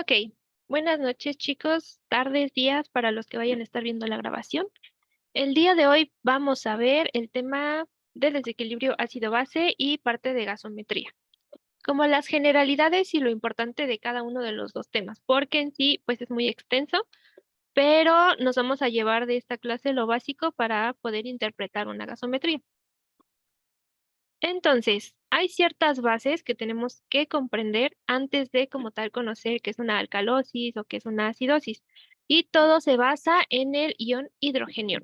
Ok, buenas noches chicos, tardes, días para los que vayan a estar viendo la grabación. El día de hoy vamos a ver el tema del desequilibrio ácido-base y parte de gasometría, como las generalidades y lo importante de cada uno de los dos temas, porque en sí pues es muy extenso, pero nos vamos a llevar de esta clase lo básico para poder interpretar una gasometría. Entonces, hay ciertas bases que tenemos que comprender antes de como tal conocer qué es una alcalosis o qué es una acidosis. Y todo se basa en el ion hidrogenio,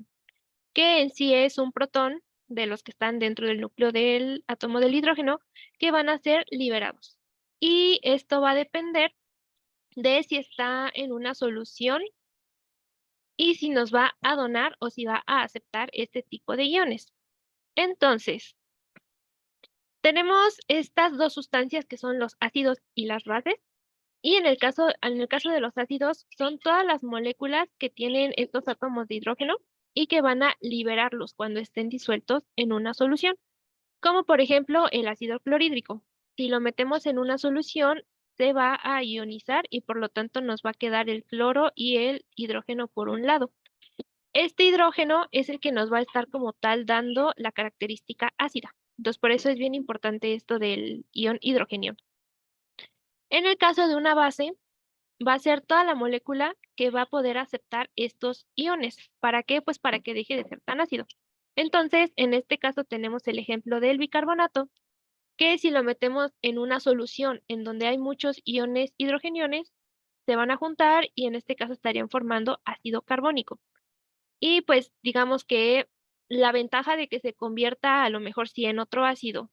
que en sí es un protón de los que están dentro del núcleo del átomo del hidrógeno que van a ser liberados. Y esto va a depender de si está en una solución y si nos va a donar o si va a aceptar este tipo de iones. Entonces, tenemos estas dos sustancias que son los ácidos y las bases, y en el caso de los ácidos son todas las moléculas que tienen estos átomos de hidrógeno y que van a liberarlos cuando estén disueltos en una solución, como por ejemplo el ácido clorhídrico. Si lo metemos en una solución, se va a ionizar y por lo tanto nos va a quedar el cloro y el hidrógeno por un lado. Este hidrógeno es el que nos va a estar como tal dando la característica ácida. Entonces, por eso es bien importante esto del ion hidrogenio. En el caso de una base, va a ser toda la molécula que va a poder aceptar estos iones. ¿Para qué? Pues para que deje de ser tan ácido. Entonces, en este caso tenemos el ejemplo del bicarbonato, que si lo metemos en una solución en donde hay muchos iones hidrogeniones, se van a juntar y en este caso estarían formando ácido carbónico. Y pues digamos que la ventaja de que se convierta a lo mejor sí en otro ácido,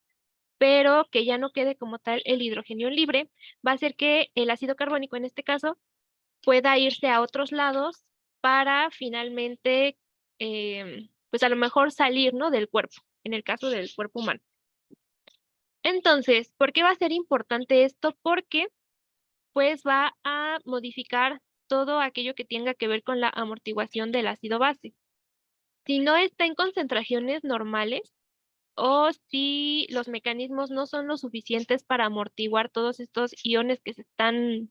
pero que ya no quede como tal el hidrogenio libre, va a hacer que el ácido carbónico en este caso pueda irse a otros lados para finalmente, pues a lo mejor salir, ¿no? Del cuerpo, en el caso del cuerpo humano. Entonces, ¿por qué va a ser importante esto? Porque pues va a modificar todo aquello que tenga que ver con la amortiguación del ácido base. Si no está en concentraciones normales o si los mecanismos no son lo suficientes para amortiguar todos estos iones que se están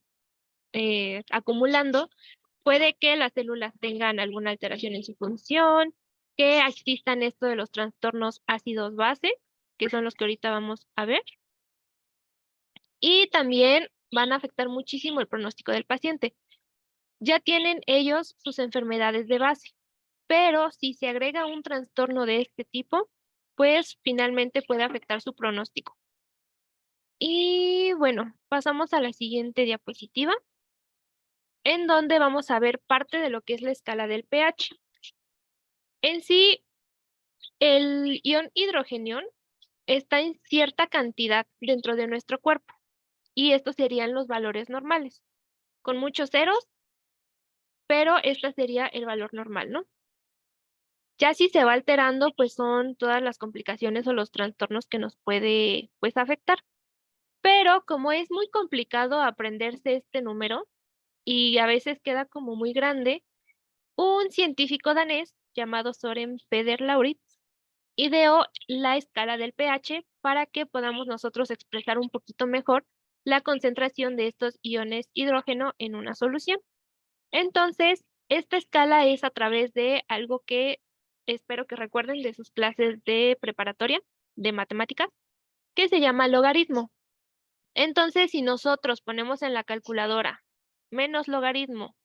acumulando, puede que las células tengan alguna alteración en su función, que existan esto de los trastornos ácidos base, que son los que ahorita vamos a ver, y también van a afectar muchísimo el pronóstico del paciente. Ya tienen ellos sus enfermedades de base, pero si se agrega un trastorno de este tipo, pues finalmente puede afectar su pronóstico. Y bueno, pasamos a la siguiente diapositiva, en donde vamos a ver parte de lo que es la escala del pH. En sí, el ion hidrogenio está en cierta cantidad dentro de nuestro cuerpo, y estos serían los valores normales, con muchos ceros, pero este sería el valor normal, ¿no? Ya si se va alterando, pues son todas las complicaciones o los trastornos que nos puede, pues, afectar. Pero como es muy complicado aprenderse este número y a veces queda como muy grande, un científico danés llamado Søren Peder Lauritz ideó la escala del pH para que podamos nosotros expresar un poquito mejor la concentración de estos iones hidrógeno en una solución. Entonces, esta escala es a través de algo que espero que recuerden de sus clases de preparatoria de matemáticas, que se llama logaritmo. Entonces, si nosotros ponemos en la calculadora menos logaritmo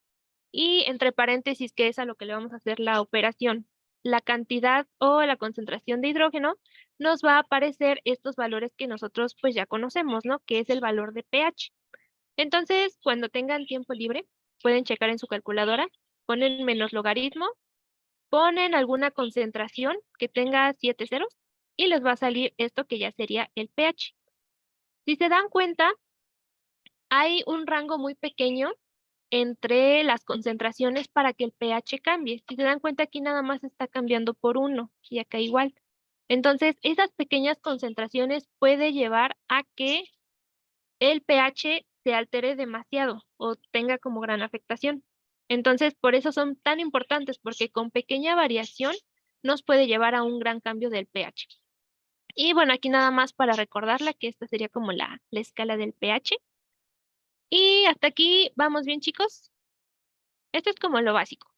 y entre paréntesis, que es a lo que le vamos a hacer la operación, la cantidad o la concentración de hidrógeno, nos va a aparecer estos valores que nosotros pues ya conocemos, ¿no? Que es el valor de pH. Entonces, cuando tengan tiempo libre, pueden checar en su calculadora, ponen menos logaritmo, ponen alguna concentración que tenga 7 ceros y les va a salir esto que ya sería el pH. Si se dan cuenta, hay un rango muy pequeño entre las concentraciones para que el pH cambie. Si se dan cuenta, aquí nada más está cambiando por 1 y acá igual. Entonces, esas pequeñas concentraciones puede llevar a que el pH se altere demasiado o tenga como gran afectación. Entonces, por eso son tan importantes, porque con pequeña variación nos puede llevar a un gran cambio del pH. Y bueno, aquí nada más para recordarla que esta sería como la escala del pH. Y hasta aquí vamos bien, chicos. Esto es como lo básico.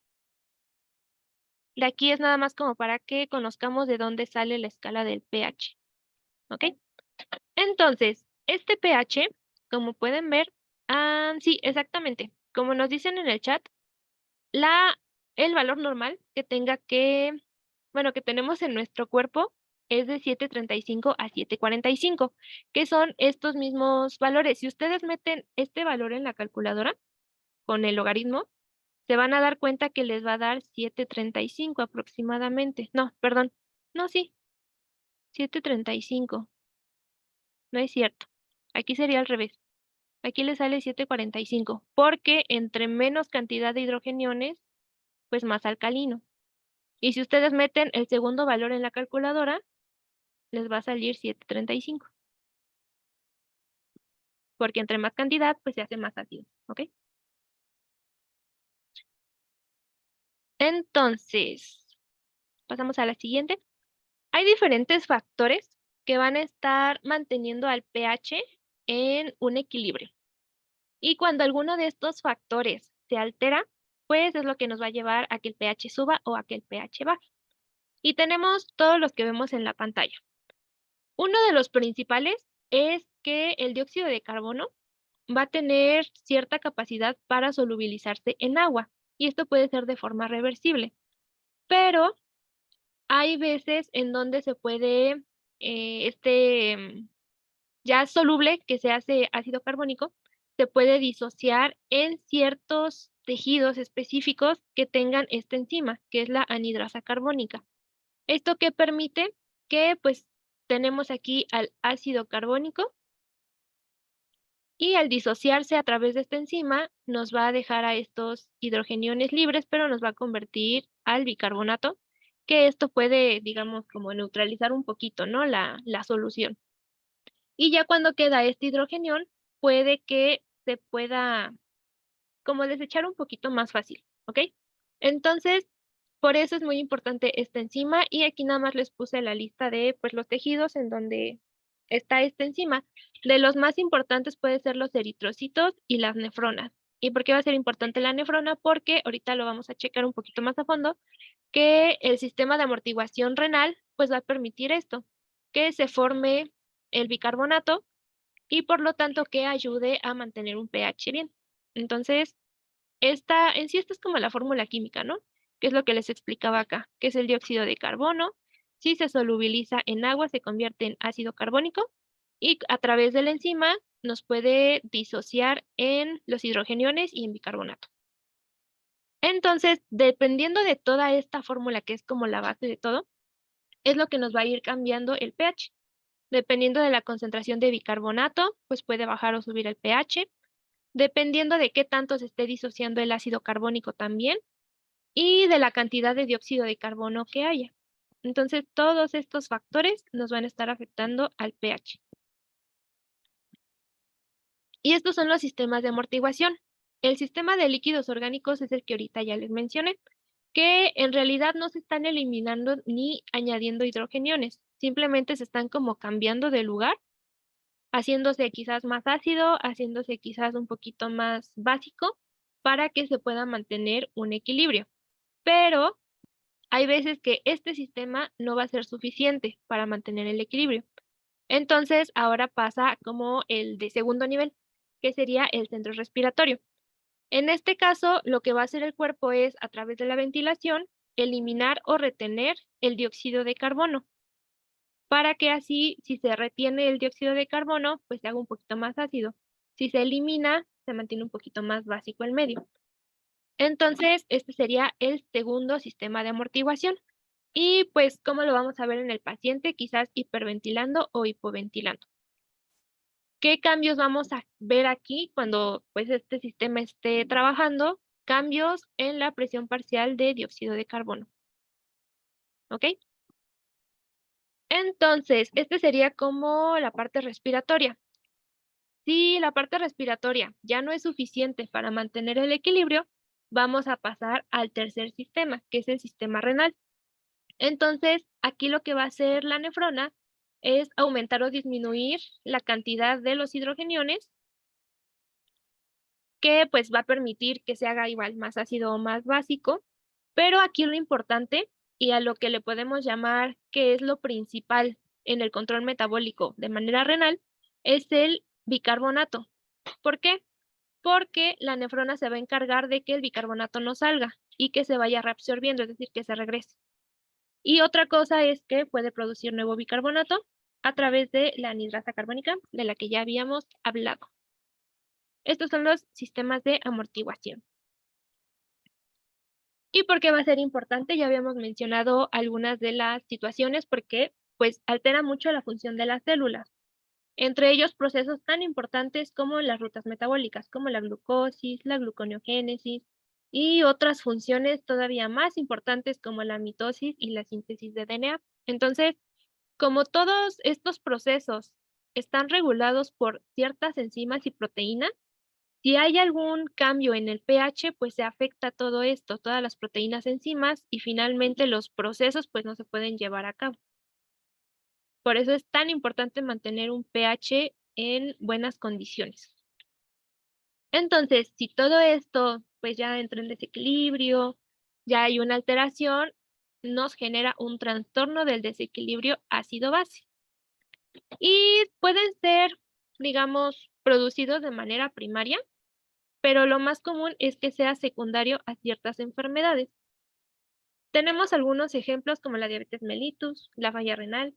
De aquí es nada más como para que conozcamos de dónde sale la escala del pH. ¿Ok? Entonces, este pH, como pueden ver, sí, exactamente. Como nos dicen en el chat, el valor normal que que tenemos en nuestro cuerpo es de 7.35 a 7.45, que son estos mismos valores. Si ustedes meten este valor en la calculadora con el logaritmo, se van a dar cuenta que les va a dar 7.35 aproximadamente. No, perdón. No, sí, 7.35. No es cierto. Aquí sería al revés. Aquí le sale 7.45, porque entre menos cantidad de hidrogeniones, pues más alcalino. Y si ustedes meten el segundo valor en la calculadora, les va a salir 7.35. Porque entre más cantidad, pues se hace más ácido. ¿Ok? Entonces, pasamos a la siguiente. Hay diferentes factores que van a estar manteniendo al pH en un equilibrio. Y cuando alguno de estos factores se altera, pues es lo que nos va a llevar a que el pH suba o a que el pH baje. Y tenemos todos los que vemos en la pantalla. Uno de los principales es que el dióxido de carbono va a tener cierta capacidad para solubilizarse en agua, y esto puede ser de forma reversible. Pero hay veces en donde se puede, ya soluble, que se hace ácido carbónico, se puede disociar en ciertos tejidos específicos que tengan esta enzima, que es la anhidrasa carbónica. ¿Esto qué permite? Que pues tenemos aquí al ácido carbónico y al disociarse a través de esta enzima nos va a dejar a estos hidrogeniones libres, pero nos va a convertir al bicarbonato, que esto puede, digamos, como neutralizar un poquito, ¿no? La solución. Y ya cuando queda este hidrogenión, puede que se pueda como desechar un poquito más fácil, ¿ok? Entonces, por eso es muy importante esta enzima y aquí nada más les puse la lista de pues los tejidos en donde está esta enzima. De los más importantes pueden ser los eritrocitos y las nefronas. ¿Y por qué va a ser importante la nefrona? Porque ahorita lo vamos a checar un poquito más a fondo, que el sistema de amortiguación renal pues va a permitir esto, que se forme el bicarbonato y por lo tanto que ayude a mantener un pH bien. Entonces, esta es como la fórmula química, ¿no? Que es lo que les explicaba acá, que es el dióxido de carbono. Si se solubiliza en agua, se convierte en ácido carbónico y a través de la enzima nos puede disociar en los hidrogeniones y en bicarbonato. Entonces, dependiendo de toda esta fórmula, que es como la base de todo, es lo que nos va a ir cambiando el pH. Dependiendo de la concentración de bicarbonato, pues puede bajar o subir el pH. Dependiendo de qué tanto se esté disociando el ácido carbónico también y de la cantidad de dióxido de carbono que haya. Entonces, todos estos factores nos van a estar afectando al pH. Y estos son los sistemas de amortiguación. El sistema de líquidos orgánicos es el que ahorita ya les mencioné, que en realidad no se están eliminando ni añadiendo hidrogeniones, simplemente se están como cambiando de lugar, haciéndose quizás más ácido, haciéndose quizás un poquito más básico, para que se pueda mantener un equilibrio. Pero hay veces que este sistema no va a ser suficiente para mantener el equilibrio. Entonces, ahora pasa como el de segundo nivel, que sería el centro respiratorio. En este caso, lo que va a hacer el cuerpo es, a través de la ventilación, eliminar o retener el dióxido de carbono, para que así, si se retiene el dióxido de carbono, pues se haga un poquito más ácido. Si se elimina, se mantiene un poquito más básico el medio. Entonces, este sería el segundo sistema de amortiguación. Y pues, ¿cómo lo vamos a ver en el paciente? Quizás hiperventilando o hipoventilando. ¿Qué cambios vamos a ver aquí cuando pues este sistema esté trabajando? Cambios en la presión parcial de dióxido de carbono. ¿Ok? Entonces, este sería como la parte respiratoria. Si la parte respiratoria ya no es suficiente para mantener el equilibrio, vamos a pasar al tercer sistema, que es el sistema renal. Entonces, aquí lo que va a hacer la nefrona es aumentar o disminuir la cantidad de los hidrogeniones que pues va a permitir que se haga igual más ácido o más básico, pero aquí lo importante y a lo que le podemos llamar que es lo principal en el control metabólico de manera renal es el bicarbonato. ¿Por qué? Porque la nefrona se va a encargar de que el bicarbonato no salga y que se vaya reabsorbiendo, es decir, que se regrese. Y otra cosa es que puede producir nuevo bicarbonato a través de la anhidrasa carbónica, de la que ya habíamos hablado. Estos son los sistemas de amortiguación. ¿Y por qué va a ser importante? Ya habíamos mencionado algunas de las situaciones porque pues altera mucho la función de las células. Entre ellos procesos tan importantes como las rutas metabólicas, como la glucosis, la gluconeogénesis y otras funciones todavía más importantes como la mitosis y la síntesis de DNA. Entonces, como todos estos procesos están regulados por ciertas enzimas y proteínas, si hay algún cambio en el pH, pues se afecta todo esto, todas las proteínas, enzimas y finalmente los procesos pues no se pueden llevar a cabo. Por eso es tan importante mantener un pH en buenas condiciones. Entonces, si todo esto pues ya entra en desequilibrio, ya hay una alteración, nos genera un trastorno del desequilibrio ácido-base. Y pueden ser, digamos, producidos de manera primaria, pero lo más común es que sea secundario a ciertas enfermedades. Tenemos algunos ejemplos como la diabetes mellitus, la falla renal,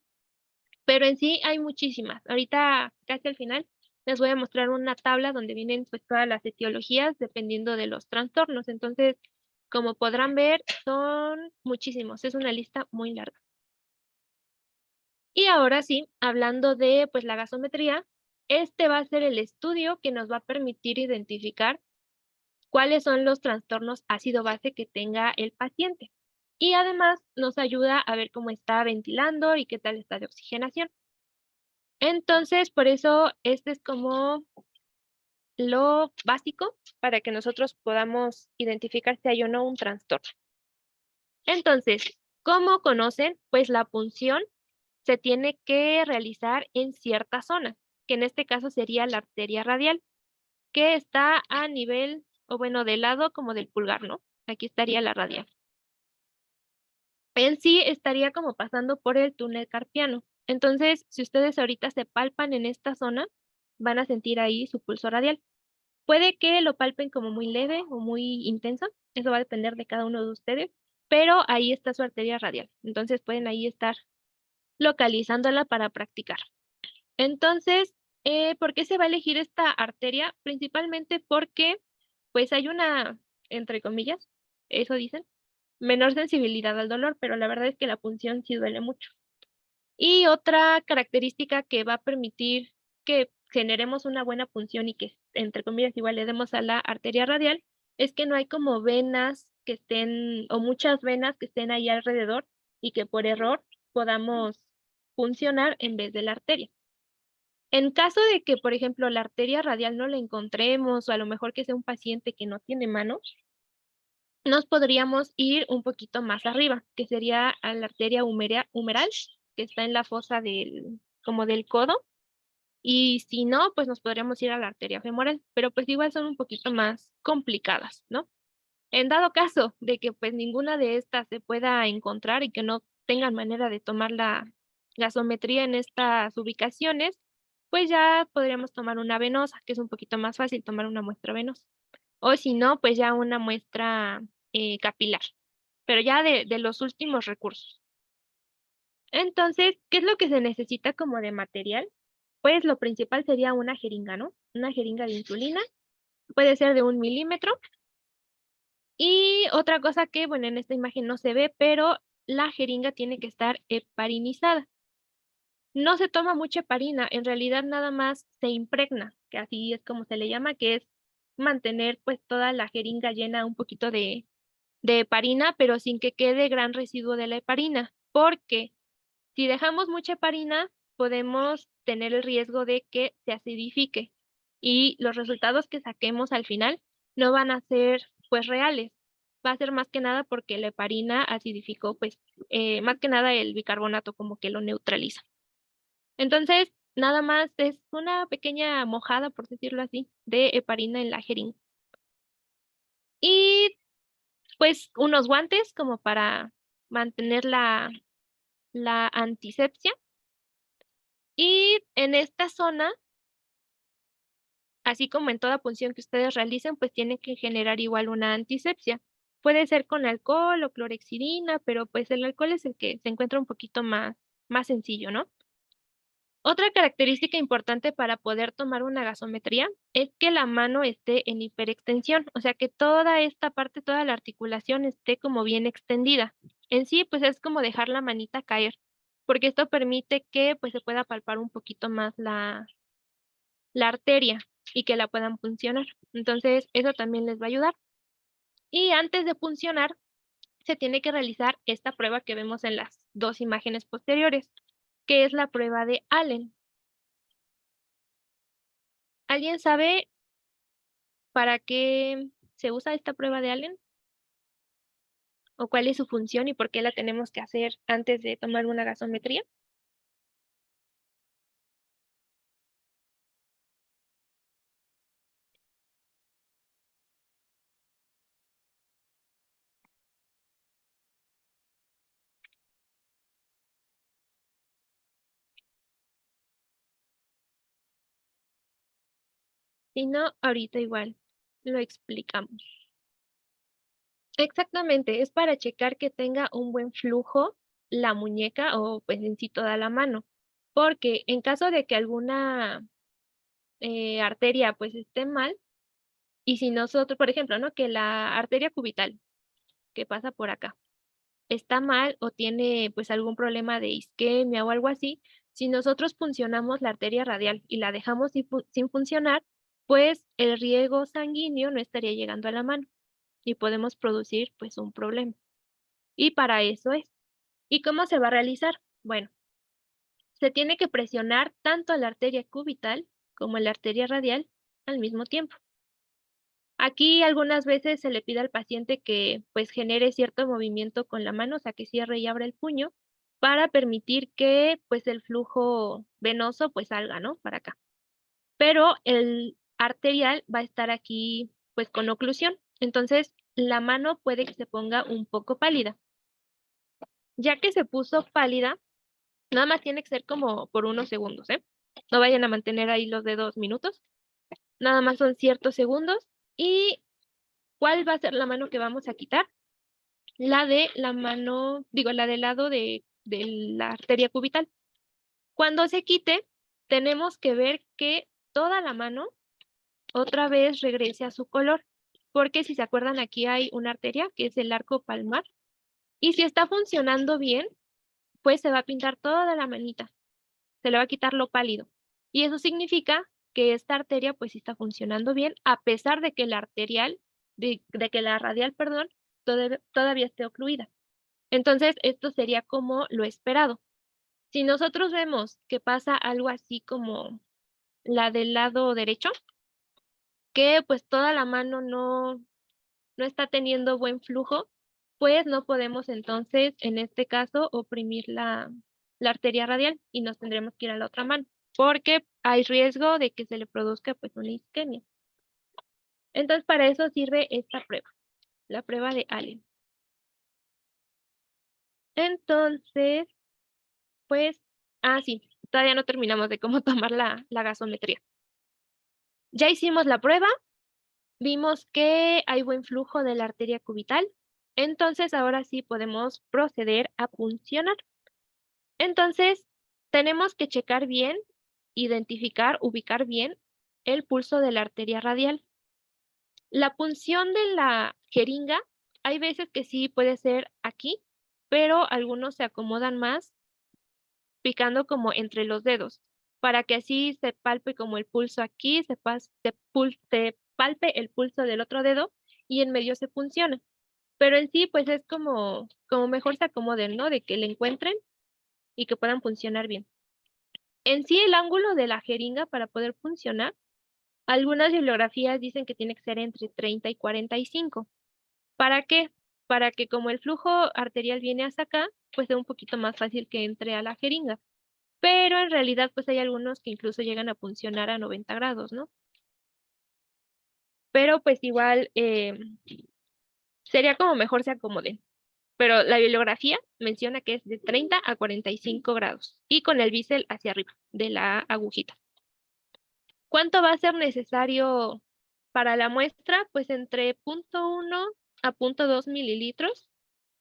pero en sí hay muchísimas. Ahorita, casi al final, les voy a mostrar una tabla donde vienen pues todas las etiologías dependiendo de los trastornos. Entonces, como podrán ver, son muchísimos. Es una lista muy larga. Y ahora sí, hablando de pues la gasometría, este va a ser el estudio que nos va a permitir identificar cuáles son los trastornos ácido-base que tenga el paciente. Y además nos ayuda a ver cómo está ventilando y qué tal está de oxigenación. Entonces, por eso este es como lo básico para que nosotros podamos identificar si hay o no un trastorno. Entonces, ¿cómo conocen? Pues la punción se tiene que realizar en cierta zona, que en este caso sería la arteria radial, que está a nivel, o bueno, del lado como del pulgar, ¿no? Aquí estaría la radial. En sí estaría como pasando por el túnel carpiano. Entonces, si ustedes ahorita se palpan en esta zona, van a sentir ahí su pulso radial. Puede que lo palpen como muy leve o muy intenso, eso va a depender de cada uno de ustedes, pero ahí está su arteria radial. Entonces pueden ahí estar localizándola para practicar. Entonces, ¿por qué se va a elegir esta arteria? Principalmente porque, pues hay una, entre comillas, eso dicen, menor sensibilidad al dolor, pero la verdad es que la punción sí duele mucho. Y otra característica que va a permitir que generemos una buena punción y que, entre comillas, igual le demos a la arteria radial, es que no hay como venas que estén, o muchas venas que estén ahí alrededor y que por error podamos funcionar en vez de la arteria. En caso de que, por ejemplo, la arteria radial no la encontremos, o a lo mejor que sea un paciente que no tiene manos, nos podríamos ir un poquito más arriba, que sería a la arteria humeral, que está en la fosa del, como del codo, y si no, pues nos podríamos ir a la arteria femoral, pero pues igual son un poquito más complicadas, ¿no? En dado caso de que pues ninguna de estas se pueda encontrar y que no tengan manera de tomar la gasometría en estas ubicaciones, pues ya podríamos tomar una venosa, que es un poquito más fácil tomar una muestra venosa. O si no, pues ya una muestra capilar, pero ya de los últimos recursos. Entonces, ¿qué es lo que se necesita como de material? Pues lo principal sería una jeringa, ¿no? Una jeringa de insulina, puede ser de 1 milímetro. Y otra cosa que, bueno, en esta imagen no se ve, pero la jeringa tiene que estar heparinizada. No se toma mucha heparina, en realidad nada más se impregna, que así es como se le llama, que es mantener pues toda la jeringa llena un poquito de heparina, pero sin que quede gran residuo de la heparina, porque si dejamos mucha heparina, podemos tener el riesgo de que se acidifique y los resultados que saquemos al final no van a ser pues reales. Va a ser más que nada porque la heparina acidificó, pues más que nada el bicarbonato como que lo neutraliza. Entonces, nada más es una pequeña mojada, por decirlo así, de heparina en la jeringa. Y pues unos guantes como para mantener la antisepsia. Y en esta zona, así como en toda punción que ustedes realicen, pues tienen que generar igual una antisepsia. Puede ser con alcohol o clorexidina, pero pues el alcohol es el que se encuentra un poquito más sencillo, ¿no? Otra característica importante para poder tomar una gasometría es que la mano esté en hiperextensión, o sea, que toda esta parte, toda la articulación esté como bien extendida. En sí, pues es como dejar la manita caer, porque esto permite que pues se pueda palpar un poquito más la arteria y que la puedan puncionar. Entonces, eso también les va a ayudar. Y antes de puncionar, se tiene que realizar esta prueba que vemos en las dos imágenes posteriores, que es la prueba de Allen. ¿Alguien sabe para qué se usa esta prueba de Allen? ¿O cuál es su función y por qué la tenemos que hacer antes de tomar una gasometría? Si no, ahorita igual lo explicamos. Exactamente, es para checar que tenga un buen flujo la muñeca o pues en sí toda la mano, porque en caso de que alguna arteria pues esté mal, y si nosotros, por ejemplo, ¿no? Que la arteria cubital que pasa por acá está mal o tiene pues algún problema de isquemia o algo así, si nosotros puncionamos la arteria radial y la dejamos sin funcionar, pues el riego sanguíneo no estaría llegando a la mano y podemos producir pues un problema. Y para eso es. ¿Y cómo se va a realizar? Bueno, se tiene que presionar tanto la arteria cubital como la arteria radial al mismo tiempo. Aquí algunas veces se le pide al paciente que pues genere cierto movimiento con la mano, o sea, que cierre y abra el puño para permitir que pues el flujo venoso pues salga, ¿no? Para acá. Pero el arterial va a estar aquí pues con oclusión. Entonces la mano puede que se ponga un poco pálida. Ya que se puso pálida, nada más tiene que ser como por unos segundos, ¿eh? No vayan a mantener ahí los dedos minutos. Nada más son ciertos segundos. ¿Y cuál va a ser la mano que vamos a quitar? La de la mano, digo, la del lado de la arteria cubital. Cuando se quite, tenemos que ver que toda la mano otra vez regrese a su color, porque si se acuerdan aquí hay una arteria que es el arco palmar y si está funcionando bien, pues se va a pintar toda la manita, se le va a quitar lo pálido y eso significa que esta arteria pues sí está funcionando bien a pesar de que la arterial, de que la radial, perdón, todavía esté ocluida. Entonces, esto sería como lo esperado. Si nosotros vemos que pasa algo así como la del lado derecho, que pues toda la mano no está teniendo buen flujo, pues no podemos entonces, en este caso, oprimir la arteria radial y nos tendremos que ir a la otra mano, porque hay riesgo de que se le produzca pues una isquemia. Entonces, para eso sirve esta prueba, la prueba de Allen. Entonces, pues, sí, todavía no terminamos de cómo tomar la gasometría. Ya hicimos la prueba, vimos que hay buen flujo de la arteria cubital, entonces ahora sí podemos proceder a puncionar. Entonces, tenemos que checar bien, identificar, ubicar bien el pulso de la arteria radial. La punción de la jeringa, hay veces que sí puede ser aquí, pero algunos se acomodan más picando como entre los dedos, para que así se palpe como el pulso aquí, se palpe el pulso del otro dedo y en medio se funciona. Pero en sí, pues es como mejor se acomoden, ¿no? De que le encuentren y que puedan funcionar bien. En sí, el ángulo de la jeringa para poder funcionar, algunas bibliografías dicen que tiene que ser entre 30 y 45. ¿Para qué? Para que como el flujo arterial viene hasta acá, pues sea un poquito más fácil que entre a la jeringa. Pero en realidad, pues hay algunos que incluso llegan a funcionar a 90 grados, ¿no? Pero pues igual, sería como mejor se acomoden. Pero la bibliografía menciona que es de 30 a 45 grados y con el bisel hacia arriba de la agujita. ¿Cuánto va a ser necesario para la muestra? Pues entre 0.1 a 0.2 mililitros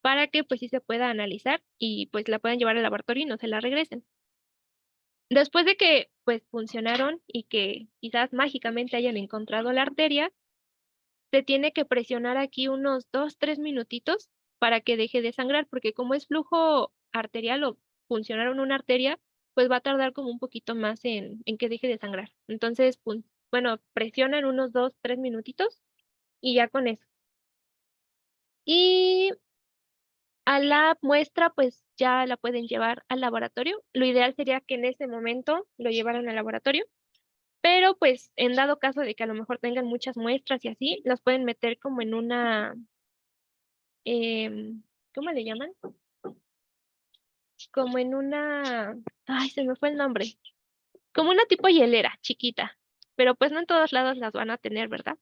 para que pues sí se pueda analizar y pues la puedan llevar al laboratorio y no se la regresen. Después de que pues funcionaron y que quizás mágicamente hayan encontrado la arteria, se tiene que presionar aquí unos 2-3 minutitos para que deje de sangrar, porque como es flujo arterial o funcionaron una arteria, pues va a tardar como un poquito más en que deje de sangrar. Entonces, bueno, presionan unos 2-3 minutitos y ya con eso. Y a la muestra, pues ya la pueden llevar al laboratorio. Lo ideal sería que en ese momento lo llevaran al laboratorio, pero pues en dado caso de que a lo mejor tengan muchas muestras y así, las pueden meter como en una, ¿cómo le llaman? Como en una, ay, se me fue el nombre, como una tipo hielera chiquita, pero pues no en todos lados las van a tener, ¿verdad?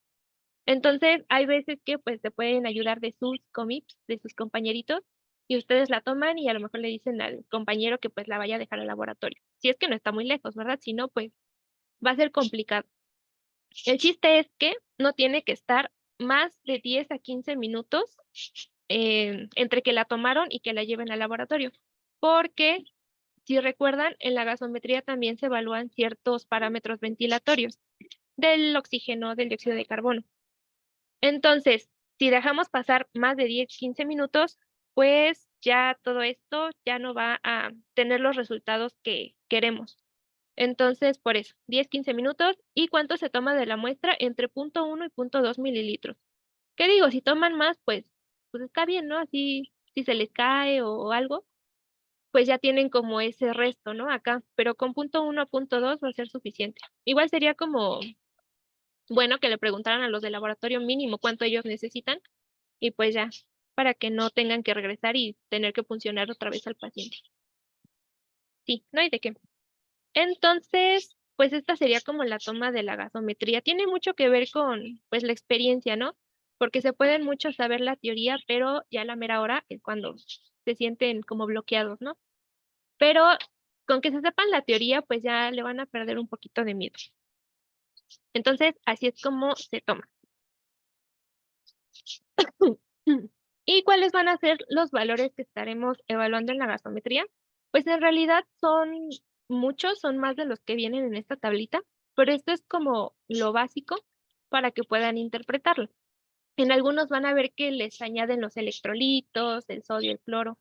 Entonces, hay veces que pues se pueden ayudar de sus comips, de sus compañeritos, y ustedes la toman y a lo mejor le dicen al compañero que pues la vaya a dejar al laboratorio. Si es que no está muy lejos, ¿verdad? Si no, pues va a ser complicado. El chiste es que no tiene que estar más de 10 a 15 minutos entre que la tomaron y que la lleven al laboratorio, porque si recuerdan, en la gasometría también se evalúan ciertos parámetros ventilatorios del oxígeno, del dióxido de carbono. Entonces, si dejamos pasar más de 10-15 minutos, pues ya todo esto ya no va a tener los resultados que queremos. Entonces, por eso, 10-15 minutos. ¿Y cuánto se toma de la muestra? Entre 0.1 y 0.2 mililitros. ¿Qué digo? Si toman más, pues está bien, ¿no? Así, si se les cae o algo, pues ya tienen como ese resto, ¿no? Acá, pero con 0.1 a 0.2 va a ser suficiente. Igual sería como bueno que le preguntaran a los de laboratorio mínimo cuánto ellos necesitan y pues ya, para que no tengan que regresar y tener que funcionar otra vez al paciente. Sí, no hay de qué. Entonces, pues esta sería como la toma de la gasometría. Tiene mucho que ver con, pues, la experiencia, ¿no? Porque se pueden mucho saber la teoría, pero ya a la mera hora es cuando se sienten como bloqueados, ¿no? Pero con que se sepan la teoría, pues ya le van a perder un poquito de miedo. Entonces, así es como se toma. ¿Y cuáles van a ser los valores que estaremos evaluando en la gasometría? Pues en realidad son muchos, son más de los que vienen en esta tablita, pero esto es como lo básico para que puedan interpretarlo. En algunos van a ver que les añaden los electrolitos, el sodio, el cloro,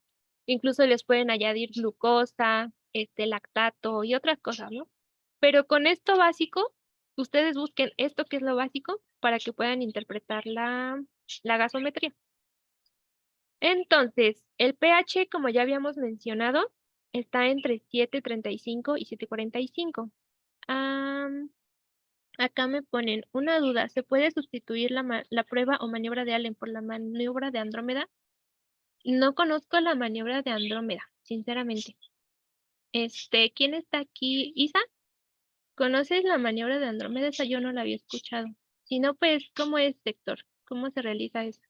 incluso les pueden añadir glucosa, lactato y otras cosas, ¿no? Pero con esto básico, ustedes busquen esto que es lo básico para que puedan interpretar la gasometría. Entonces, el pH, como ya habíamos mencionado, está entre 7.35 y 7.45. Acá me ponen una duda. ¿Se puede sustituir la prueba o maniobra de Allen por la maniobra de Andrómeda? No conozco la maniobra de Andrómeda, sinceramente. ¿Quién está aquí? ¿Isa? ¿Conoces la maniobra de Andrómeda? Esa yo no la había escuchado. Si no, pues, ¿cómo es, Héctor? ¿Cómo se realiza eso?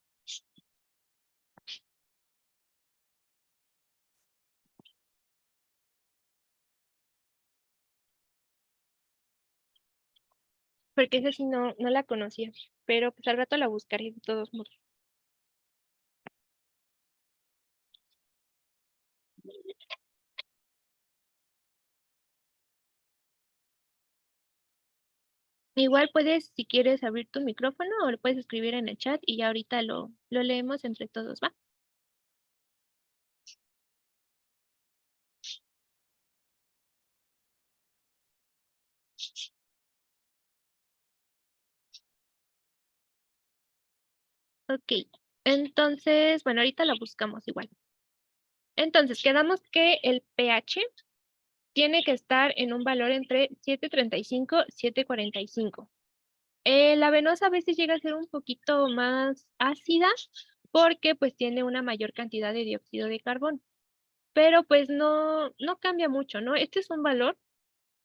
Porque esa sí no la conocía, pero pues al rato la buscaré de todos modos. Igual puedes, si quieres, abrir tu micrófono o lo puedes escribir en el chat y ya ahorita lo leemos entre todos, ¿va? Ok, entonces, bueno, ahorita la buscamos igual. Entonces, quedamos que el pH tiene que estar en un valor entre 7.35 y 7.45. La venosa a veces llega a ser un poquito más ácida porque pues tiene una mayor cantidad de dióxido de carbono. Pero pues no cambia mucho, ¿no? Este es un valor,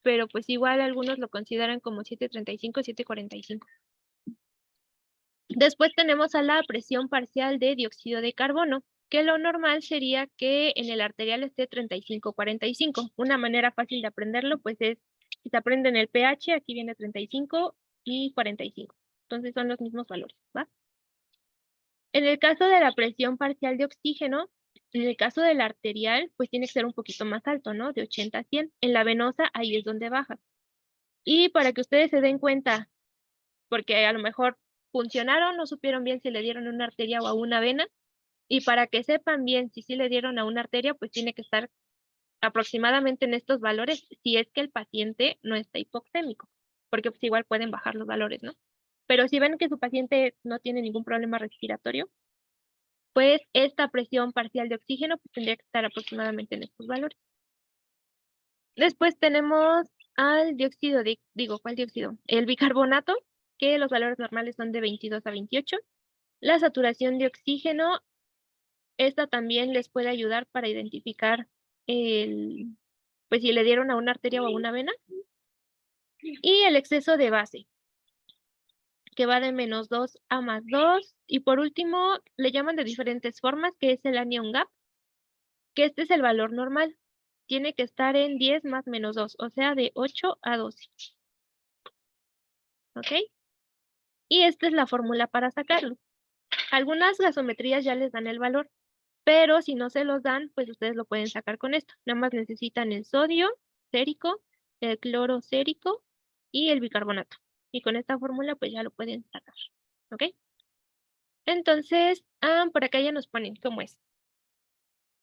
pero pues igual algunos lo consideran como 7.35, 7.45. Después tenemos a la presión parcial de dióxido de carbono, que lo normal sería que en el arterial esté 35-45. Una manera fácil de aprenderlo, pues es, si se aprende en el pH, aquí viene 35 y 45. Entonces son los mismos valores, ¿va? En el caso de la presión parcial de oxígeno, en el caso del arterial, pues tiene que ser un poquito más alto, ¿no? De 80 a 100. En la venosa, ahí es donde baja. Y para que ustedes se den cuenta, porque a lo mejor funcionaron, no supieron bien si le dieron a una arteria o a una vena, y para que sepan bien si sí le dieron a una arteria, pues tiene que estar aproximadamente en estos valores si es que el paciente no está hipoxémico, porque pues igual pueden bajar los valores, ¿no? Pero si ven que su paciente no tiene ningún problema respiratorio, pues esta presión parcial de oxígeno pues, tendría que estar aproximadamente en estos valores. Después tenemos al dióxido de, ¿cuál dióxido? El bicarbonato, que los valores normales son de 22 a 28. La saturación de oxígeno, esta también les puede ayudar para identificar pues si le dieron a una arteria o a una vena. Y el exceso de base, que va de -2 a +2. Y por último, le llaman de diferentes formas, que es el anion gap, que este es el valor normal. Tiene que estar en 10 más -2, o sea, de 8 a 12. ¿Ok? Y esta es la fórmula para sacarlo. Algunas gasometrías ya les dan el valor, pero si no se los dan, pues ustedes lo pueden sacar con esto. Nada más necesitan el sodio sérico, el cloro sérico y el bicarbonato. Y con esta fórmula, pues ya lo pueden sacar. ¿Ok? Entonces, por acá ya nos ponen cómo es.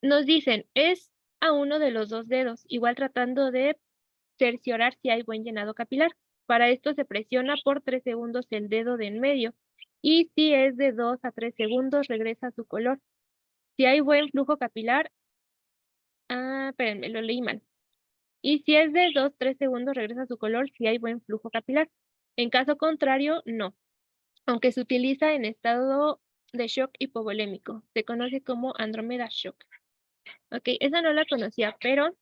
Nos dicen, es a uno de los dos dedos, igual tratando de cerciorar si hay buen llenado capilar. Para esto se presiona por 3 segundos el dedo de en medio. Y si es de 2 a 3 segundos, regresa a su color. Si hay buen flujo capilar, espérenme, lo leí mal. Y si es de 2 a 3 segundos, regresa a su color si hay buen flujo capilar. En caso contrario, no. Aunque se utiliza en estado de shock hipovolémico. Se conoce como Andrómeda shock. Ok, esa no la conocía, pero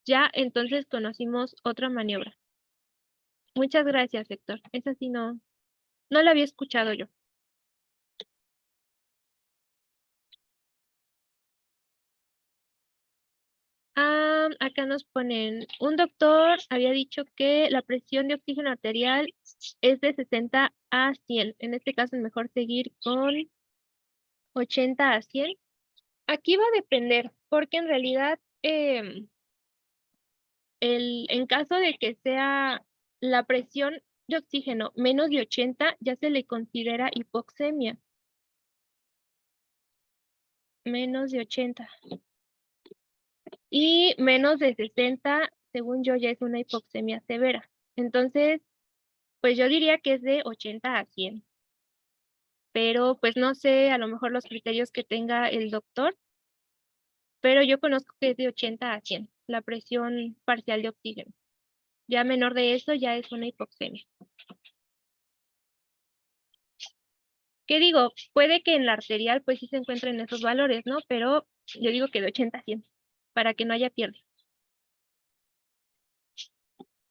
ya entonces conocimos otra maniobra. Muchas gracias, Héctor. Esa sí no la había escuchado yo. Acá nos ponen, un doctor había dicho que la presión de oxígeno arterial es de 60 a 100. En este caso es mejor seguir con 80 a 100. Aquí va a depender, porque en realidad en caso de que sea la presión de oxígeno menos de 80, ya se le considera hipoxemia. Menos de 80. Y menos de 60, según yo, ya es una hipoxemia severa. Entonces, pues yo diría que es de 80 a 100. Pero pues no sé, a lo mejor los criterios que tenga el doctor, pero yo conozco que es de 80 a 100, la presión parcial de oxígeno. Ya menor de eso ya es una hipoxemia. ¿Qué digo? Puede que en la arterial pues sí se encuentren esos valores, ¿no? Pero yo digo que de 80 a 100, para que no haya pierde.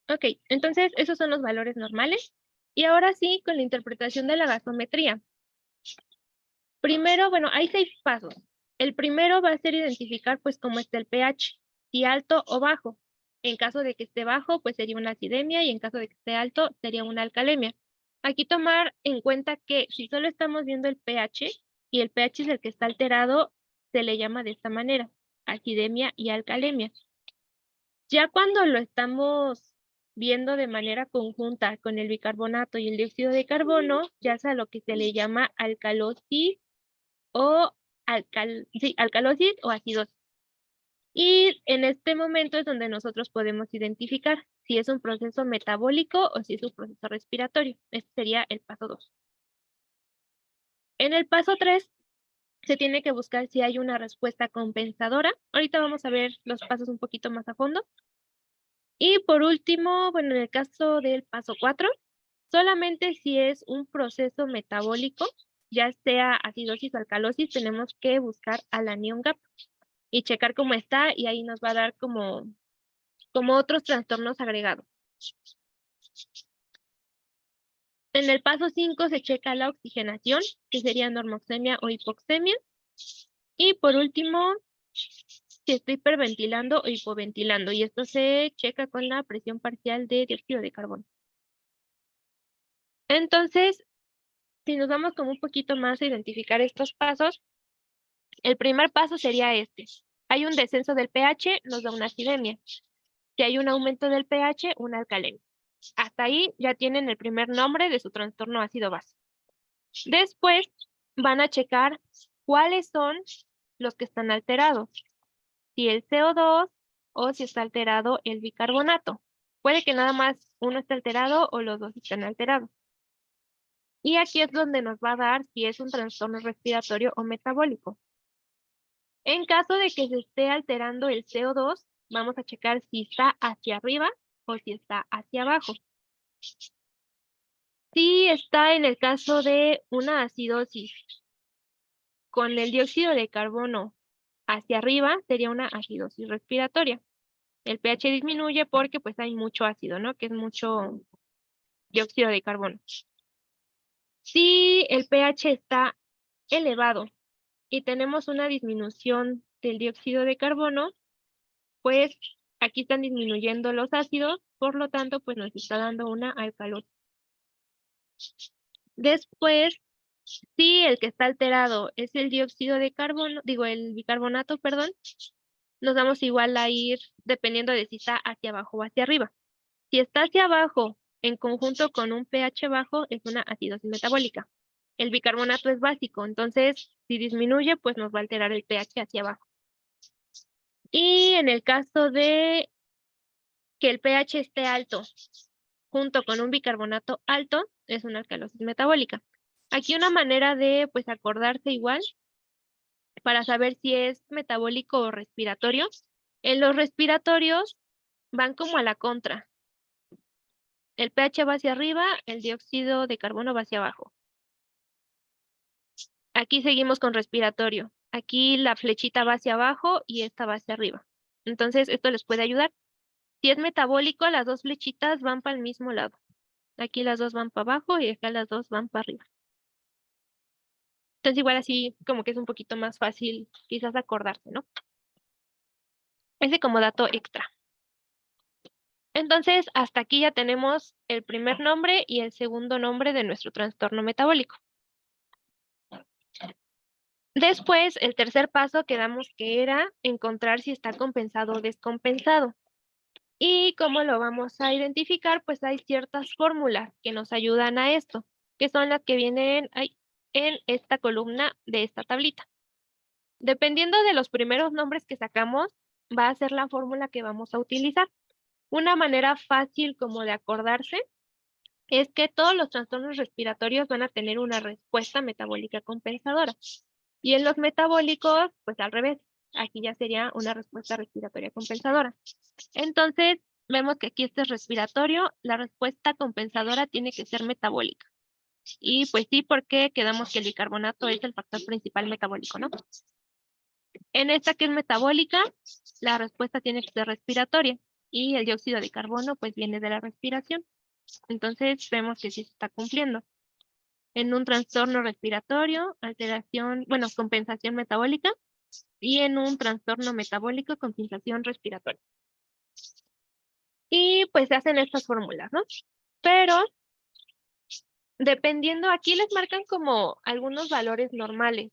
Ok, entonces esos son los valores normales. Y ahora sí, con la interpretación de la gasometría. Primero, bueno, hay 6 pasos. El primero va a ser identificar pues cómo está el pH, si alto o bajo. En caso de que esté bajo, pues sería una acidemia, y en caso de que esté alto, sería una alcalemia. Aquí tomar en cuenta que si solo estamos viendo el pH y el pH es el que está alterado, se le llama de esta manera, acidemia y alcalemia. Ya cuando lo estamos viendo de manera conjunta con el bicarbonato y el dióxido de carbono, ya es a lo que se le llama alcalosis o alcalosis o acidosis. Y en este momento es donde nosotros podemos identificar si es un proceso metabólico o si es un proceso respiratorio. Este sería el paso 2. En el paso 3 se tiene que buscar si hay una respuesta compensadora. Ahorita vamos a ver los pasos un poquito más a fondo. Y por último, bueno, en el caso del paso 4, solamente si es un proceso metabólico, ya sea acidosis o alcalosis, tenemos que buscar al anion gap y checar cómo está, y ahí nos va a dar como otros trastornos agregados. En el paso 5 se checa la oxigenación, que sería normoxemia o hipoxemia. Y por último, si estoy hiperventilando o hipoventilando, y esto se checa con la presión parcial de dióxido de carbono. Entonces, si nos vamos como un poquito más a identificar estos pasos, el primer paso sería este. Hay un descenso del pH, nos da una acidemia. Si hay un aumento del pH, una alcalemia. Hasta ahí ya tienen el primer nombre de su trastorno ácido-base. Después van a checar cuáles son los que están alterados. Si el CO2 o si está alterado el bicarbonato. Puede que nada más uno esté alterado o los dos estén alterados. Y aquí es donde nos va a dar si es un trastorno respiratorio o metabólico. En caso de que se esté alterando el CO2, vamos a checar si está hacia arriba o si está hacia abajo. Si está en el caso de una acidosis con el dióxido de carbono hacia arriba, sería una acidosis respiratoria. El pH disminuye porque pues hay mucho ácido, ¿no? Que es mucho dióxido de carbono. Si el pH está elevado y tenemos una disminución del dióxido de carbono, pues aquí están disminuyendo los ácidos, por lo tanto, pues nos está dando una alcalosis. Después, si el que está alterado es el dióxido de carbono, el bicarbonato, perdón, nos vamos igual a ir dependiendo de si está hacia abajo o hacia arriba. Si está hacia abajo en conjunto con un pH bajo, es una acidosis metabólica. El bicarbonato es básico, entonces si disminuye, pues nos va a alterar el pH hacia abajo. Y en el caso de que el pH esté alto junto con un bicarbonato alto, es una alcalosis metabólica. Aquí una manera de pues acordarse igual para saber si es metabólico o respiratorio. En los respiratorios van como a la contra. El pH va hacia arriba, el dióxido de carbono va hacia abajo. Aquí seguimos con respiratorio. Aquí la flechita va hacia abajo y esta va hacia arriba. Entonces, esto les puede ayudar. Si es metabólico, las dos flechitas van para el mismo lado. Aquí las dos van para abajo y acá las dos van para arriba. Entonces, igual así como que es un poquito más fácil quizás acordarse, ¿no? Ese como dato extra. Entonces, hasta aquí ya tenemos el primer nombre y el segundo nombre de nuestro trastorno metabólico. Después, el tercer paso quedamos que era encontrar si está compensado o descompensado. ¿Y cómo lo vamos a identificar? Pues hay ciertas fórmulas que nos ayudan a esto, que son las que vienen en esta columna de esta tablita. Dependiendo de los primeros nombres que sacamos, va a ser la fórmula que vamos a utilizar. Una manera fácil como de acordarse es que todos los trastornos respiratorios van a tener una respuesta metabólica compensadora. Y en los metabólicos, pues al revés, aquí ya sería una respuesta respiratoria compensadora. Entonces, vemos que aquí este es respiratorio, la respuesta compensadora tiene que ser metabólica. Y pues sí, porque quedamos que el bicarbonato es el factor principal metabólico, ¿no? En esta que es metabólica, la respuesta tiene que ser respiratoria. Y el dióxido de carbono, pues viene de la respiración. Entonces, vemos que sí se está cumpliendo. En un trastorno respiratorio, compensación metabólica, y en un trastorno metabólico, compensación respiratoria. Y pues se hacen estas fórmulas, ¿no? Pero, dependiendo, aquí les marcan como algunos valores normales.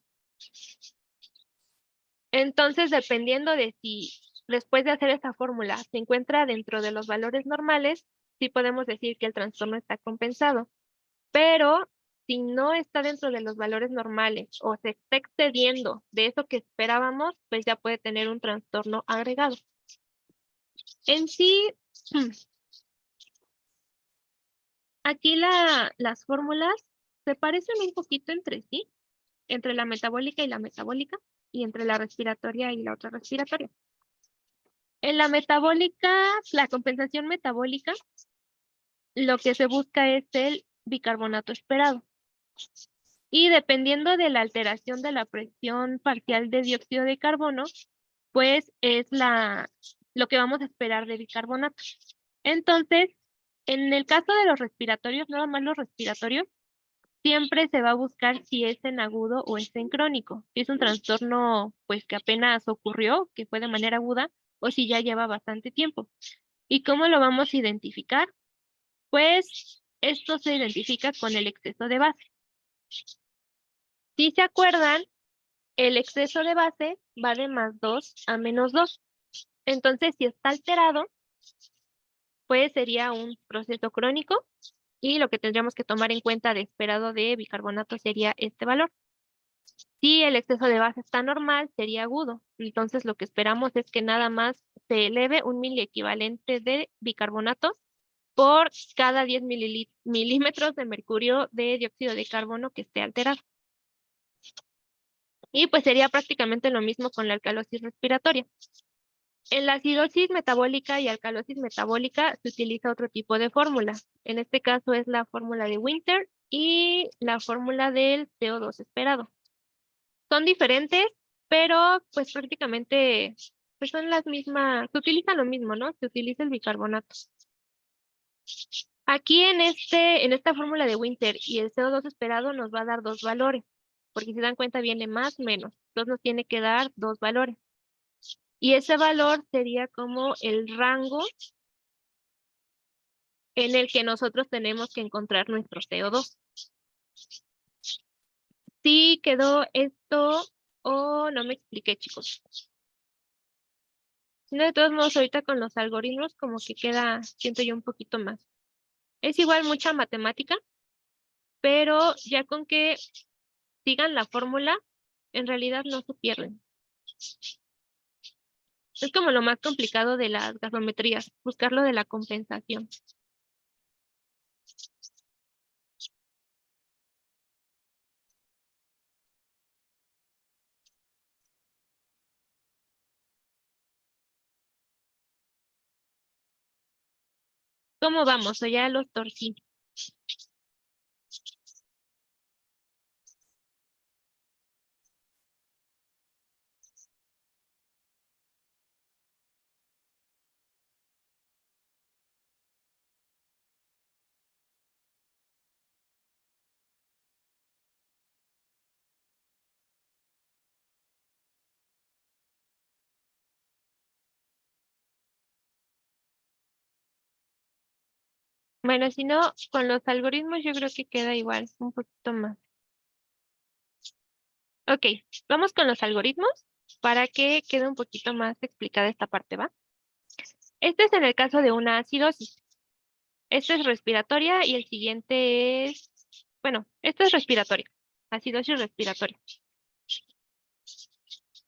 Entonces, dependiendo de si después de hacer esta fórmula se encuentra dentro de los valores normales, sí podemos decir que el trastorno está compensado. Pero si no está dentro de los valores normales o se está excediendo de eso que esperábamos, pues ya puede tener un trastorno agregado. En sí, aquí las fórmulas se parecen un poquito entre sí, entre la metabólica y la metabólica, y entre la respiratoria y la otra respiratoria. En la metabólica, la compensación metabólica, lo que se busca es el bicarbonato esperado. Y dependiendo de la alteración de la presión parcial de dióxido de carbono, pues es lo que vamos a esperar de bicarbonato. Entonces, En el caso de los respiratorios, nada más los respiratorios, siempre se va a buscar si es en agudo o es en crónico. Si es un trastorno, pues, que apenas ocurrió, que fue de manera aguda, o si ya lleva bastante tiempo. ¿Y cómo lo vamos a identificar? Pues, esto se identifica con el exceso de base. Si se acuerdan, el exceso de base va de +2 a -2. Entonces, si está alterado, pues sería un proceso crónico y lo que tendríamos que tomar en cuenta de esperado de bicarbonato sería este valor. Si el exceso de base está normal, sería agudo. Entonces, lo que esperamos es que nada más se eleve un miliequivalente de bicarbonato por cada 10 milímetros de mercurio de dióxido de carbono que esté alterado. Y pues sería prácticamente lo mismo con la alcalosis respiratoria. En la acidosis metabólica y alcalosis metabólica se utiliza otro tipo de fórmula. En este caso es la fórmula de Winter y la fórmula del CO2 esperado. Son diferentes, pero pues prácticamente pues son las mismas, se utiliza lo mismo, ¿no? Se utiliza el bicarbonato. Aquí en esta fórmula de Winter y el CO2 esperado nos va a dar dos valores, porque si se dan cuenta viene más menos, entonces nos tiene que dar dos valores. Y ese valor sería como el rango en el que nosotros tenemos que encontrar nuestro CO2. ¿Sí quedó esto o no me expliqué, chicos? No, de todos modos, ahorita con los algoritmos como que queda, siento yo, un poquito más. Es igual mucha matemática, pero ya con que sigan la fórmula, en realidad no se pierden. Es como lo más complicado de las gasometrías, buscar lo de la compensación. ¿Cómo vamos? O ya los torcí. Bueno, si no, con los algoritmos yo creo que queda igual, un poquito más. Ok, vamos con los algoritmos para que quede un poquito más explicada esta parte, ¿va? Este es en el caso de una acidosis. Esta es respiratoria y el siguiente es, bueno, esta es respiratoria, acidosis respiratoria.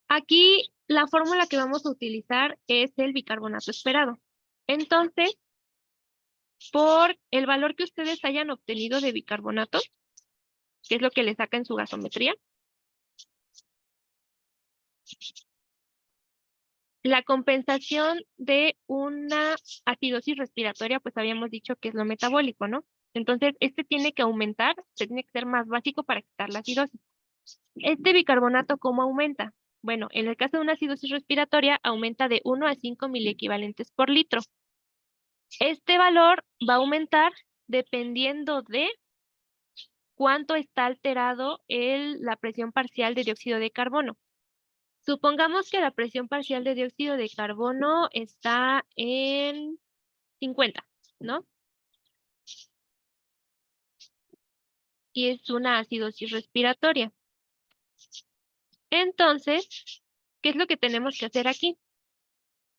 Aquí la fórmula que vamos a utilizar es el bicarbonato esperado. Entonces, por el valor que ustedes hayan obtenido de bicarbonato, que es lo que le saca en su gasometría, la compensación de una acidosis respiratoria, pues habíamos dicho que es lo metabólico, ¿no? Entonces, este tiene que aumentar, se tiene que ser más básico para quitar la acidosis. Este bicarbonato, ¿cómo aumenta? Bueno, en el caso de una acidosis respiratoria, aumenta de 1 a 5 miliequivalentes por litro. Este valor va a aumentar dependiendo de cuánto está alterado la presión parcial de dióxido de carbono. Supongamos que la presión parcial de dióxido de carbono está en 50, ¿no? Y es una acidosis respiratoria. Entonces, ¿qué es lo que tenemos que hacer aquí?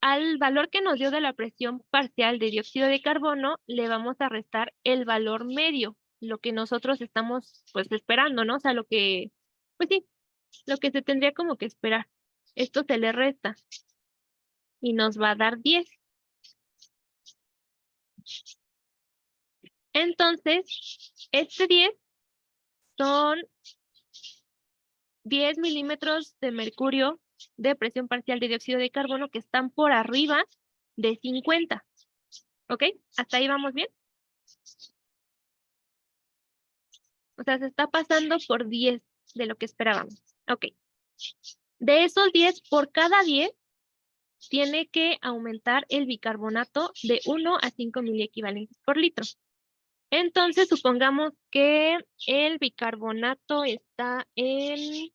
Al valor que nos dio de la presión parcial de dióxido de carbono, le vamos a restar el valor medio, lo que nosotros estamos pues esperando, ¿no? O sea, pues sí, lo que se tendría como que esperar. Esto se le resta y nos va a dar 10. Entonces, este 10 son 10 milímetros de mercurio de presión parcial de dióxido de carbono que están por arriba de 50. ¿Ok? ¿Hasta ahí vamos bien? O sea, se está pasando por 10 de lo que esperábamos. Ok. De esos 10, por cada 10, tiene que aumentar el bicarbonato de 1 a 5 miliequivalentes por litro. Entonces, supongamos que el bicarbonato está en...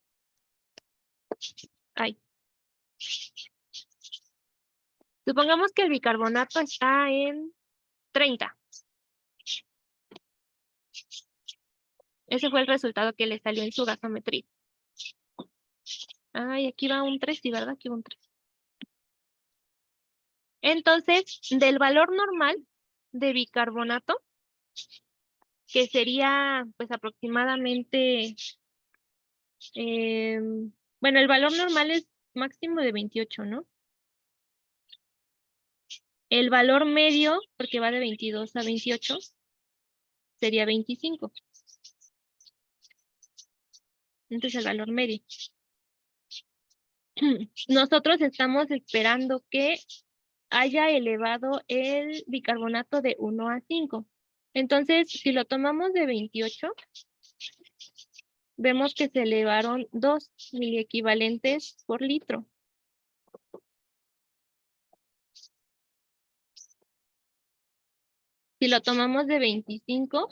Supongamos que el bicarbonato está en 30. Ese fue el resultado que le salió en su gasometría. Ay, aquí va un 3, sí, ¿verdad? Aquí va un 3. Entonces, del valor normal de bicarbonato, que sería pues aproximadamente, bueno, el valor normal es máximo de 28, ¿no? El valor medio, porque va de 22 a 28, sería 25. Entonces el valor medio. Nosotros estamos esperando que haya elevado el bicarbonato de 1 a 5. Entonces, si lo tomamos de 28, vemos que se elevaron 2 miliequivalentes por litro. Si lo tomamos de 25,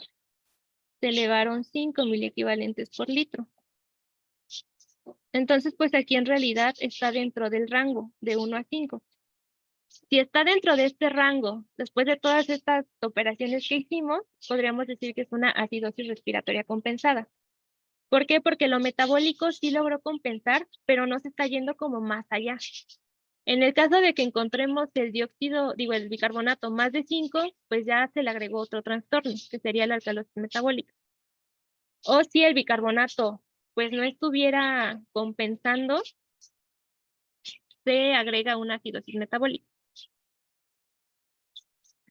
se elevaron 5 miliequivalentes por litro. Entonces, pues aquí en realidad está dentro del rango de 1 a 5. Si está dentro de este rango, después de todas estas operaciones que hicimos, podríamos decir que es una acidosis respiratoria compensada. ¿Por qué? Porque lo metabólico sí logró compensar, pero no se está yendo como más allá. En el caso de que encontremos el el bicarbonato más de 5, pues ya se le agregó otro trastorno, que sería la alcalosis metabólica. O si el bicarbonato pues no estuviera compensando, se agrega una acidosis metabólica.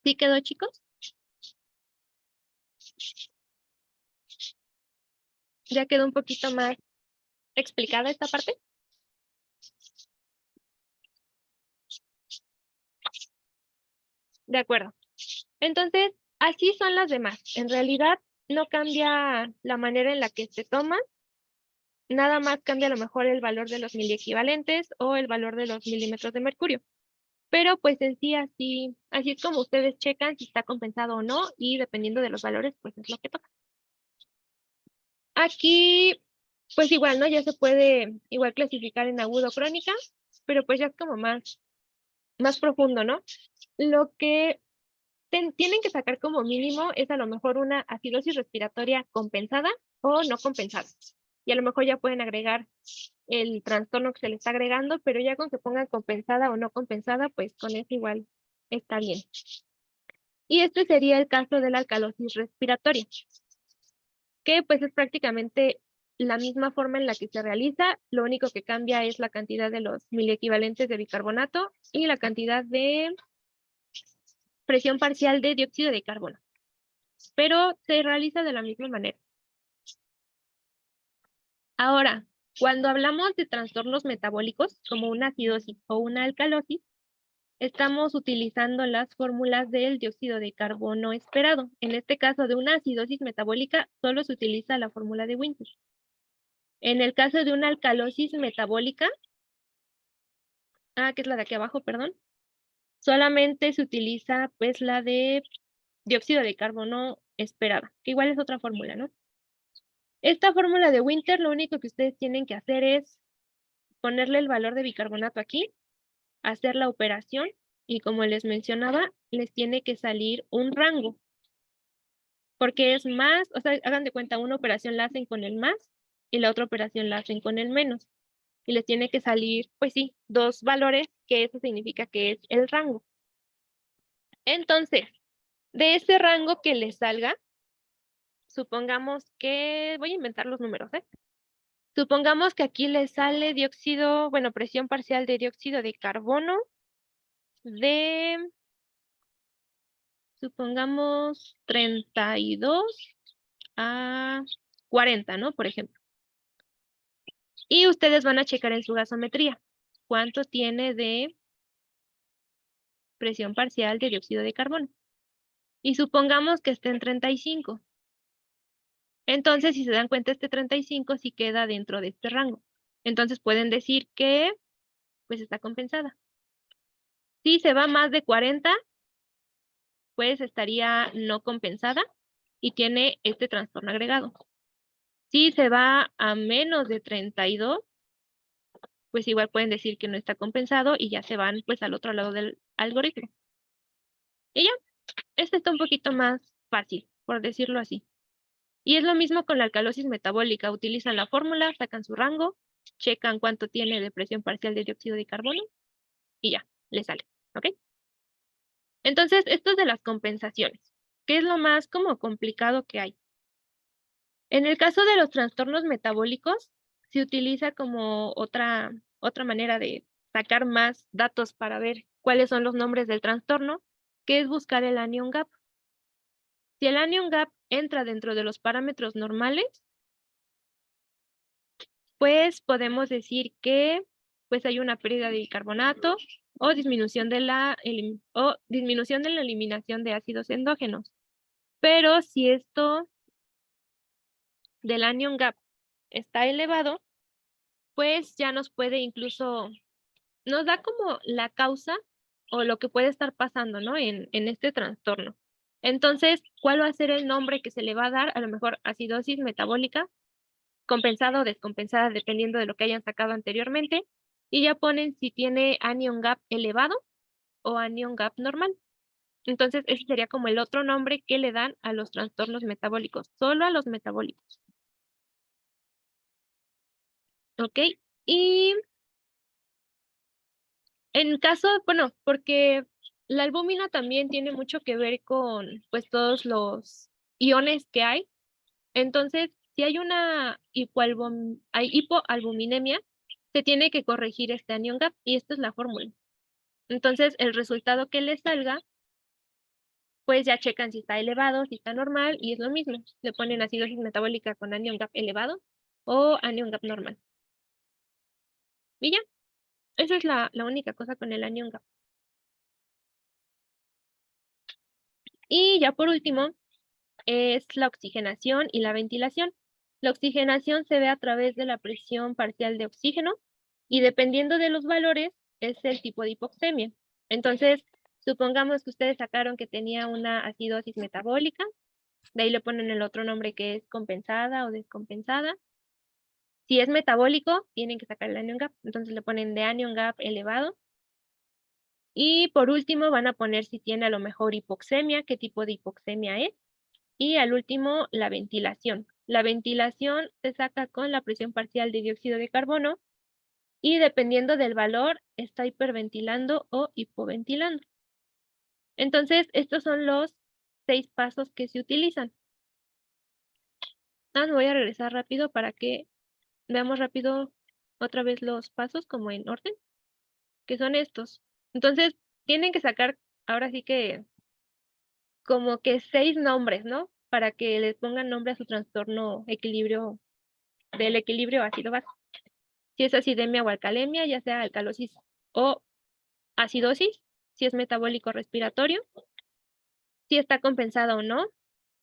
¿Sí quedó, chicos? ¿Ya quedó un poquito más explicada esta parte? De acuerdo. Entonces, así son las demás. En realidad, no cambia la manera en la que se toman. Nada más cambia a lo mejor el valor de los miliequivalentes o el valor de los milímetros de mercurio. Pero pues en sí, así es como ustedes checan si está compensado o no, y dependiendo de los valores, pues es lo que toca. Aquí, pues igual, ¿no? Ya se puede igual clasificar en agudo o crónica, pero pues ya es como más profundo, ¿no? Lo que tienen que sacar como mínimo es a lo mejor una acidosis respiratoria compensada o no compensada. Y a lo mejor ya pueden agregar el trastorno que se le está agregando, pero ya con que pongan compensada o no compensada, pues con eso igual está bien. Y este sería el caso de la alcalosis respiratoria, que pues es prácticamente la misma forma en la que se realiza, lo único que cambia es la cantidad de los miliequivalentes de bicarbonato y la cantidad de presión parcial de dióxido de carbono, pero se realiza de la misma manera. Ahora, cuando hablamos de trastornos metabólicos, como una acidosis o una alcalosis, estamos utilizando las fórmulas del dióxido de carbono esperado. En este caso de una acidosis metabólica, solo se utiliza la fórmula de Winters. En el caso de una alcalosis metabólica, que es la de aquí abajo, perdón, solamente se utiliza pues la de dióxido de carbono esperada, que igual es otra fórmula, ¿no? Esta fórmula de Winters, lo único que ustedes tienen que hacer es ponerle el valor de bicarbonato aquí, hacer la operación, y como les mencionaba, les tiene que salir un rango. Porque es más, o sea, hagan de cuenta, una operación la hacen con el más y la otra operación la hacen con el menos. Y les tiene que salir, pues sí, dos valores, que eso significa que es el rango. Entonces, de ese rango que les salga, supongamos que, voy a inventar los números, ¿eh? Supongamos que aquí les sale dióxido, bueno, presión parcial de dióxido de carbono de, supongamos, 32 a 40, ¿no? Por ejemplo. Y ustedes van a checar en su gasometría cuánto tiene de presión parcial de dióxido de carbono. Y supongamos que esté en 35. Entonces, si se dan cuenta, este 35 sí queda dentro de este rango. Entonces pueden decir que pues está compensada. Si se va más de 40, pues estaría no compensada y tiene este trastorno agregado. Si se va a menos de 32, pues igual pueden decir que no está compensado y ya se van pues al otro lado del algoritmo. Y ya, este está un poquito más fácil, por decirlo así. Y es lo mismo con la alcalosis metabólica. Utilizan la fórmula, sacan su rango, checan cuánto tiene de presión parcial de dióxido de carbono y ya, le sale, ¿ok? Entonces, esto es de las compensaciones, que es lo más como complicado que hay. En el caso de los trastornos metabólicos, se utiliza como otra manera de sacar más datos para ver cuáles son los nombres del trastorno, que es buscar el anion gap. Si el anion gap entra dentro de los parámetros normales, pues podemos decir que pues hay una pérdida de bicarbonato o disminución de la eliminación de ácidos endógenos. Pero si esto del anion gap está elevado, pues ya nos puede incluso, nos da como la causa o lo que puede estar pasando, ¿no? En este trastorno. Entonces, ¿cuál va a ser el nombre que se le va a dar? A lo mejor acidosis metabólica, compensada o descompensada, dependiendo de lo que hayan sacado anteriormente. Y ya ponen si tiene anion gap elevado o anion gap normal. Entonces, ese sería como el otro nombre que le dan a los trastornos metabólicos, solo a los metabólicos. ¿Ok? Y en caso, bueno, porque la albúmina también tiene mucho que ver con, pues, todos los iones que hay. Entonces, si hay una hay hipoalbuminemia, se tiene que corregir este anion gap y esta es la fórmula. Entonces, el resultado que les salga, pues ya checan si está elevado, si está normal y es lo mismo. Le ponen acidosis metabólica con anion gap elevado o anion gap normal. Y ya, esa es la única cosa con el anion gap. Y ya por último, es la oxigenación y la ventilación. La oxigenación se ve a través de la presión parcial de oxígeno y dependiendo de los valores es el tipo de hipoxemia. Entonces, supongamos que ustedes sacaron que tenía una acidosis metabólica, de ahí le ponen el otro nombre que es compensada o descompensada. Si es metabólico, tienen que sacar el anion gap, entonces le ponen de anion gap elevado. Y por último van a poner si tiene a lo mejor hipoxemia, qué tipo de hipoxemia es. Y al último, la ventilación. La ventilación se saca con la presión parcial de dióxido de carbono y dependiendo del valor, está hiperventilando o hipoventilando. Entonces, estos son los 6 pasos que se utilizan. Me voy a regresar rápido para que veamos rápido otra vez los pasos como en orden, que son estos. Entonces, tienen que sacar ahora sí que como que 6 nombres, ¿no? Para que les pongan nombre a su trastorno del equilibrio ácido-base. Si es acidemia o alcalemia, ya sea alcalosis o acidosis, si es metabólico respiratorio, si está compensada o no,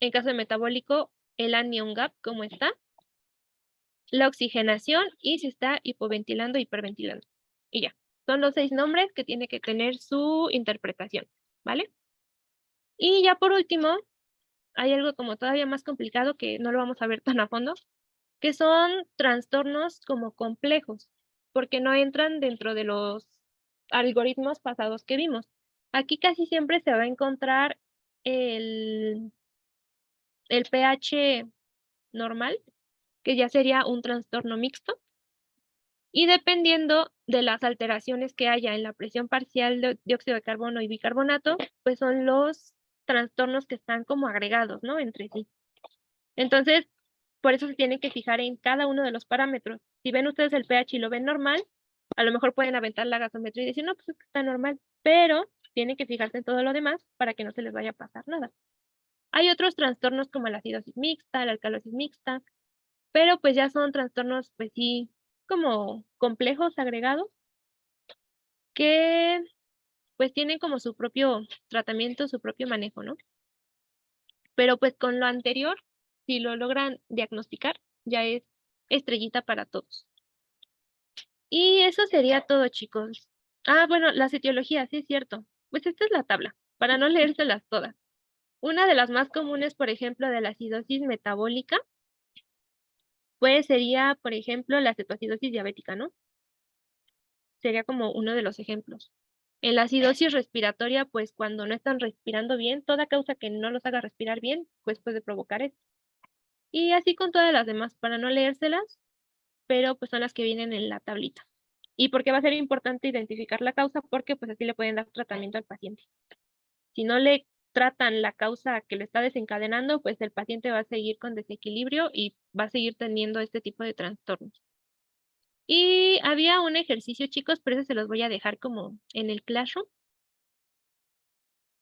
en caso de metabólico, el anion gap, cómo está, la oxigenación y si está hipoventilando o hiperventilando. Y ya, son los 6 nombres que tiene que tener su interpretación, ¿vale? Y ya por último, hay algo como todavía más complicado que no lo vamos a ver tan a fondo, que son trastornos como complejos, porque no entran dentro de los algoritmos pasados que vimos. Aquí casi siempre se va a encontrar el pH normal, que ya sería un trastorno mixto, y dependiendo de las alteraciones que haya en la presión parcial de dióxido de carbono y bicarbonato, pues son los trastornos que están como agregados, ¿no? Entre sí. Entonces, por eso se tienen que fijar en cada uno de los parámetros. Si ven ustedes el pH y lo ven normal, a lo mejor pueden aventar la gasometría y decir, no, pues es que está normal, pero tienen que fijarse en todo lo demás para que no se les vaya a pasar nada. Hay otros trastornos como la acidosis mixta, la alcalosis mixta, pero pues ya son trastornos, pues sí, como complejos agregados, que pues tienen como su propio tratamiento, su propio manejo, ¿no? Pero pues con lo anterior, si lo logran diagnosticar, ya es estrellita para todos. Y eso sería todo, chicos. Bueno, las etiologías, sí es cierto. Pues esta es la tabla, para no leérselas todas. Una de las más comunes, por ejemplo, de la acidosis metabólica, pues sería, por ejemplo, la cetoacidosis diabética, ¿no? Sería como uno de los ejemplos. En la acidosis respiratoria, pues cuando no están respirando bien, toda causa que no los haga respirar bien, pues puede provocar esto. Y así con todas las demás, para no leérselas, pero pues son las que vienen en la tablita. Y porque va a ser importante identificar la causa, porque pues así le pueden dar tratamiento al paciente. Si no le tratan la causa que le está desencadenando, pues el paciente va a seguir con desequilibrio y va a seguir teniendo este tipo de trastornos. Y había un ejercicio, chicos, pero ese se los voy a dejar como en el Classroom.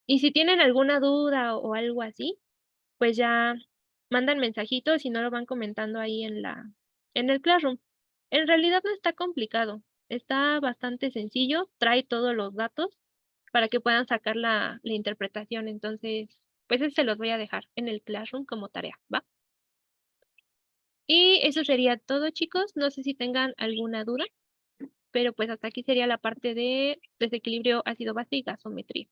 Y si tienen alguna duda o algo así, pues ya mandan mensajitos y no lo van comentando ahí en el Classroom. En realidad no está complicado, está bastante sencillo, trae todos los datos para que puedan sacar la interpretación. Entonces, pues ese se los voy a dejar en el Classroom como tarea, ¿va? Y eso sería todo, chicos. No sé si tengan alguna duda, pero pues hasta aquí sería la parte de desequilibrio ácido-base y gasometría.